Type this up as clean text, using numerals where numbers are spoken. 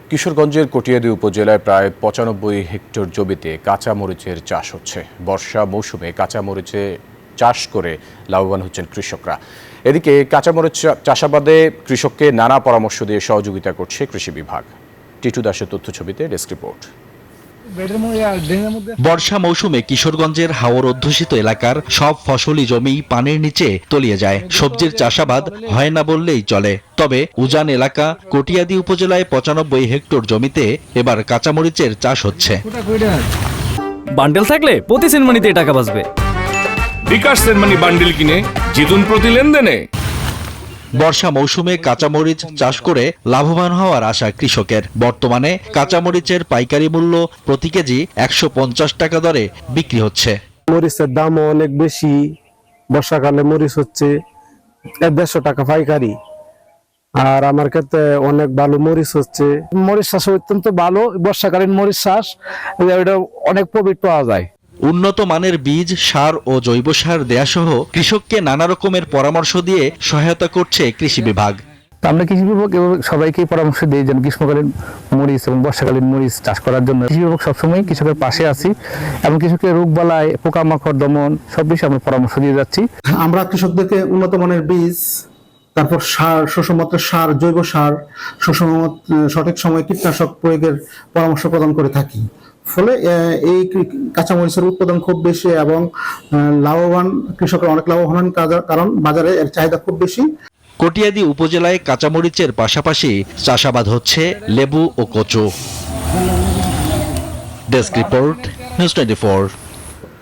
কিশোরগঞ্জের কটিয়াদী উপজেলায় প্রায় ৯৫ হেক্টর জমিতে কাঁচা মরিচের চাষ হচ্ছে। বর্ষা মৌসুমে কাঁচা মরিচে চাষ করে লাভবান হচ্ছেন কৃষকরা। এদিকে কাঁচা মরিচ চাষাবাদে কৃষককে নানা পরামর্শ দিয়ে সহযোগিতা করছে কৃষি বিভাগ। টিটু দাসের তথ্যছবিতে ডেস্ক রিপোর্ট। বর্ষা মৌসুমে কিশোরগঞ্জের হাওর অধ্যুষিত এলাকার সব ফসলি জমি পানির নিচে তলিয়ে যায়। সবজির চাষাবাদ হয় না বললেই চলে। তবে উজান এলাকা কটিয়াদী উপজেলায় ৯৫ হেক্টর জমিতে এবার কাঁচামরিচের চাষ হচ্ছে। বান্ডেল থাকলে প্রতি সেনমানিতে টাকা বাঁচবে। বিকাশ সেনমানি বান্ডেল কিনে জিতুন প্রতি লেনদেনে। বর্ষা মৌসুমে কাঁচামরিচ চাষ করে লাভবান হওয়ার আশা কৃষকের। বর্তমানে কাঁচামরিচের পাইকারি মূল্য প্রতি কেজি ১৫০ টাকা দরে বিক্রি হচ্ছে। মরিচের দামও অনেক বেশি। বর্ষাকালে মরিচ হচ্ছে ১৫০ টাকা পাইকারি, আর আমার ক্ষেত্রে অনেক ভালো মরিচ হচ্ছে। মরিচ চাষ অত্যন্ত ভালো। বর্ষাকালীন মরিচ চাষ এটা অনেক প্রফিট পাওয়া যায়। উন্নত মানের বীজ, সার ও জৈব সার দেয়া সহ কৃষককে নানা রকমের পরামর্শ দিয়ে সহায়তা করছে কৃষি বিভাগ। আমরা কৃষি বিভাগ সবাইকে পরামর্শ দিই যেন গ্রীষ্মকালীন মরিচ এবং বর্ষাকালীন মরিচ চাষ করার জন্য। কৃষি বিভাগ সবসময় কৃষকের পাশে আছি এবং কৃষকের রোগবালাই, পোকামাকড় দমন সব বিষয়ে আমরা পরামর্শ দিয়ে যাচ্ছি। আমরা কৃষকদেরকে উন্নত মানের বীজ, তারপর সার, শোষমাত্রার সার, জৈব সার, সঠিক সময়ে কীটনাশক প্রয়োগের পরামর্শ প্রদান করে থাকি। ফলে এই কাঁচামরিচের উৎপাদন খুব বেশি এবং লাভবান, কৃষকরা অনেক লাভবান, কারণ বাজারে এর চাহিদা খুব বেশি। কটিয়াদী উপজেলায় কাঁচামরিচের পাশাপাশি চাষাবাদ হচ্ছে লেবু ও কচু। Desk report, news 24।